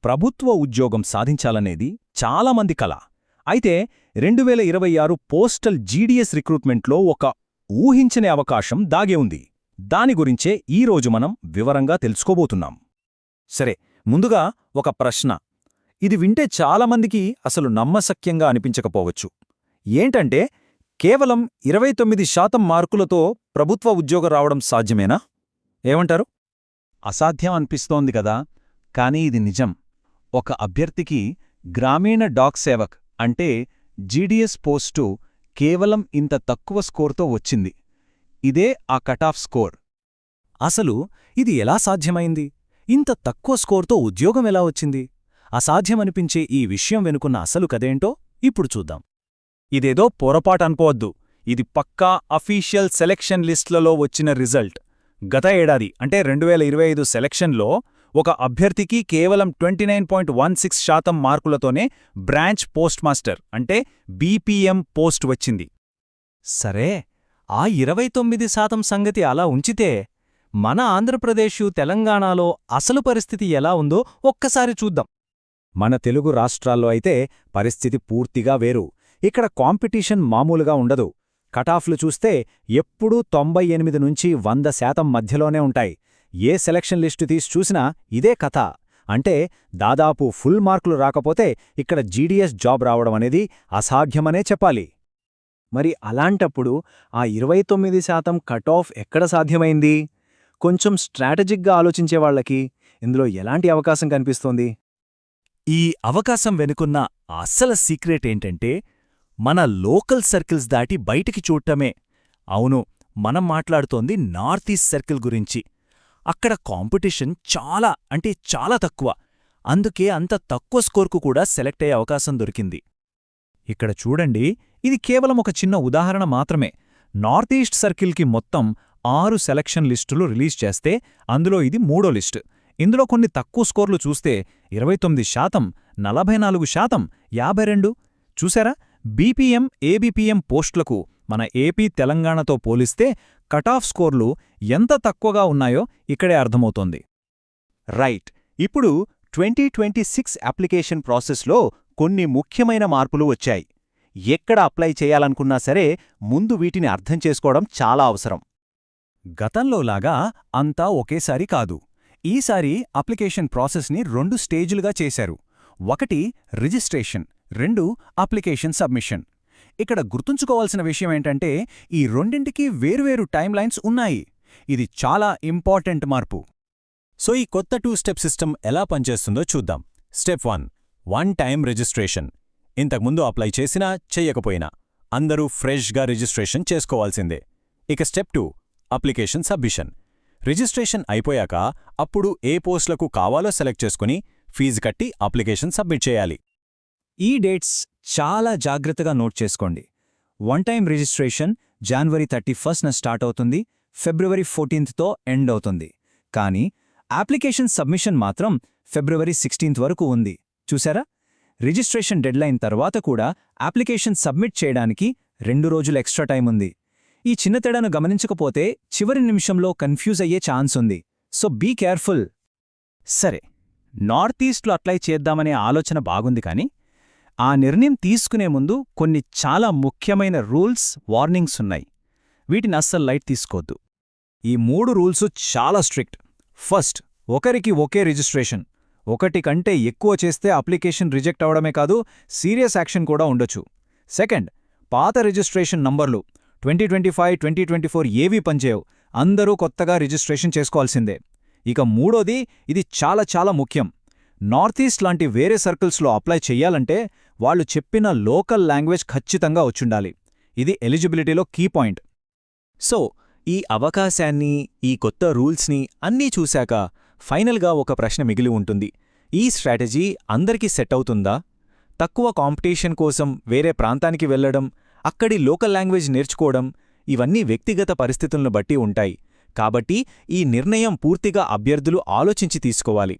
ప్రభుత్వ ఉద్యోగం సాధించాలనేది చాలామంది కల. అయితే 2026 పోస్టల్ జీడీఎస్ రిక్రూట్మెంట్లో ఒక ఊహించని అవకాశం దాగే ఉంది. దాని గురించే ఈరోజు మనం వివరంగా తెలుసుకోబోతున్నాం. సరే, ముందుగా ఒక ప్రశ్న. ఇది వింటే చాలామందికి అసలు నమ్మశక్యంగా అనిపించకపోవచ్చు. ఏంటంటే, కేవలం 29% మార్కులతో ప్రభుత్వ ఉద్యోగం రావడం సాధ్యమేనా? ఏమంటారు? అసాధ్యం అనిపిస్తోంది కదా, కానీ ఇది నిజం. ఒక అభ్యర్థికి గ్రామీణ డాక్ సేవక్ అంటే జీడీఎస్ పోస్టు కేవలం ఇంత తక్కువ స్కోర్తో వచ్చింది. ఇదే ఆ కటాఫ్ స్కోర్. అసలు ఇది ఎలా సాధ్యమైంది? ఇంత తక్కువ స్కోర్తో ఉద్యోగం ఎలా వచ్చింది? అసాధ్యమనిపించే ఈ విషయం వెనుకున్న అసలు కదేంటో ఇప్పుడు చూద్దాం. ఇదేదో పొరపాటనుకోవద్దు. ఇది పక్కా అఫీషియల్ సెలెక్షన్ లిస్ట్లలో వచ్చిన రిజల్ట్. గత ఏడాది అంటే 2025 సెలక్షన్లో ఒక అభ్యర్థికి కేవలం 29.16% మార్కులతోనే బ్రాంచ్ పోస్ట్ మాస్టర్ అంటే బీపీఎం పోస్ట్ వచ్చింది. సరే, ఆ 29% సంగతి అలా ఉంచితే మన ఆంధ్రప్రదేశు, తెలంగాణలో అసలు పరిస్థితి ఎలా ఉందో ఒక్కసారి చూద్దాం. మన తెలుగు రాష్ట్రాల్లో అయితే పరిస్థితి పూర్తిగా వేరు. ఇక్కడ కాంపిటీషన్ మామూలుగా ఉండదు. కటాఫ్లు చూస్తే ఎప్పుడూ 98 నుంచి 100% మధ్యలోనే ఉంటాయి. ఏ సెలక్షన్ లిస్టు తీసి చూసినా ఇదే కథ. అంటే దాదాపు ఫుల్ మార్కులు రాకపోతే ఇక్కడ జీడీఎస్ జాబ్ రావడం అనేది అసాధ్యమనే చెప్పాలి. మరి అలాంటప్పుడు ఆ 29% కటాఫ్ ఎక్కడ సాధ్యమైంది? కొంచెం స్ట్రాటజిక్గా ఆలోచించేవాళ్లకి ఇందులో ఎలాంటి అవకాశం కనిపిస్తోంది? ఈ అవకాశం వెనుకున్న అస్సలు సీక్రెట్ ఏంటంటే, మన లోకల్ సర్కిల్స్ దాటి బయటికి చూడటమే. అవును, మనం మాట్లాడుతోంది నార్త్ ఈస్ట్ సర్కిల్ గురించి. అక్కడ కాంపిటీషన్ చాలా అంటే చాలా తక్కువ. అందుకే అంత తక్కువ స్కోర్కు కూడా సెలెక్ట్ అయ్యే అవకాశం దొరికింది. ఇక్కడ చూడండి, ఇది కేవలం ఒక చిన్న ఉదాహరణ మాత్రమే. నార్త్ ఈస్ట్ సర్కిల్కి మొత్తం 6 సెలక్షన్ లిస్టులు రిలీజ్ చేస్తే అందులో ఇది 3వ లిస్టు. ఇందులో కొన్ని తక్కువ స్కోర్లు చూస్తే 29%, 44%, 52. చూసారా? బీపీఎం, ఏబీపీఎం పోస్టులకు మన ఏపీ, తెలంగాణతో పోలిస్తే కటాఫ్ స్కోర్లు ఎంత తక్కువగా ఉన్నాయో ఇక్కడే అర్థమవుతోంది. రైట్. ఇప్పుడు 2026 అప్లికేషన్ ప్రాసెస్లో కొన్ని ముఖ్యమైన మార్పులు వచ్చాయి. ఎక్కడ అప్లై చేయాలనుకున్నా సరే ముందు వీటిని అర్థం చేసుకోవడం చాలా అవసరం. గతంలోలాగా అంతా ఒకేసారి కాదు. ఈసారి అప్లికేషన్ ప్రాసెస్ని 2 స్టేజులుగా చేశారు. 1 రిజిస్ట్రేషన్, 2 అప్లికేషన్ సబ్మిషన్. ఇక్కడ గుర్తుంచుకోవాల్సిన విషయమేంటంటే, ఈ రెండింటికి వేర్వేరు టైమ్లైన్స్ ఉన్నాయి. ఇది చాలా ఇంపార్టెంట్ మార్పు. సో ఈ కొత్త 2 స్టెప్ సిస్టమ్ ఎలా పనిచేస్తుందో చూద్దాం. Step 1 one time registration. ఇంతకుముందు అప్లై చేసినా చెయ్యకపోయినా అందరూ ఫ్రెష్గా రిజిస్ట్రేషన్ చేసుకోవాల్సిందే. ఇక స్టెప్ 2 అప్లికేషన్ సబ్మిషన్. రిజిస్ట్రేషన్ అయిపోయాక అప్పుడు ఏ పోస్టులకు కావాలో సెలెక్ట్ చేసుకుని ఫీజు కట్టి అప్లికేషన్ సబ్మిట్ చేయాలి. ఈ డేట్స్ చాలా జాగ్రత్తగా నోట్ చేసుకోండి. వన్ టైమ్ రిజిస్ట్రేషన్ జనవరి 31న స్టార్ట్ అవుతుంది, ఫిబ్రవరి 14తో ఎండ్ అవుతుంది. కానీ అప్లికేషన్ సబ్మిషన్ మాత్రం ఫిబ్రవరి 16 వరకు ఉంది. చూసారా? రిజిస్ట్రేషన్ డెడ్లైన్ తర్వాత కూడా అప్లికేషన్ సబ్మిట్ చేయడానికి 2 రోజులు ఎక్స్ట్రా టైం ఉంది. ఈ చిన్న తేడాను గమనించకపోతే చివరి నిమిషంలో కన్ఫ్యూజ్ అయ్యే ఛాన్స్ ఉంది. So be careful. సరే, నార్త్ ఈస్ట్లో అప్లై చేద్దామనే ఆలోచన బాగుంది, కానీ ఆ నిర్ణయం తీసుకునే ముందు కొన్ని చాలా ముఖ్యమైన రూల్స్, వార్నింగ్స్ ఉన్నాయి. వీటిని అస్సలు లైట్ తీసుకోవద్దు. ఈ 3 రూల్సు చాలా స్ట్రిక్ట్. ఫస్ట్, ఒకరికి ఒకే రిజిస్ట్రేషన్. 1 కంటే ఎక్కువ చేస్తే అప్లికేషన్ రిజెక్ట్ అవడమే కాదు, సీరియస్ యాక్షన్ కూడా ఉండొచ్చు. సెకండ్, పాత రిజిస్ట్రేషన్ నంబర్లు 2025, 2024 ఏవీ పనిచేయవు. అందరూ కొత్తగా రిజిస్ట్రేషన్ చేసుకోవాల్సిందే. ఇక మూడోది, ఇది చాలా చాలా ముఖ్యం. నార్త్ ఈస్ట్ లాంటి వేరే సర్కిల్స్లో అప్లై చెయ్యాలంటే వాళ్ళు చెప్పిన లోకల్ లాంగ్వేజ్ ఖచ్చితంగా వచ్చుండాలి. ఇది ఎలిజిబిలిటీలో కీ పాయింట్. సో ఈ అవకాశాన్ని, ఈ కొత్త రూల్స్ని అన్నీ చూశాక ఫైనల్గా ఒక ప్రశ్న మిగిలి ఉంటుంది. ఈ స్ట్రాటజీ అందరికీ సెట్ అవుతుందా? తక్కువ కాంపిటీషన్ కోసం వేరే ప్రాంతానికి వెళ్లడం, అక్కడి లోకల్ లాంగ్వేజ్ నేర్చుకోవడం, ఇవన్నీ వ్యక్తిగత పరిస్థితులను బట్టి ఉంటాయి. కాబట్టి ఈ నిర్ణయం పూర్తిగా అభ్యర్థులు ఆలోచించి తీసుకోవాలి.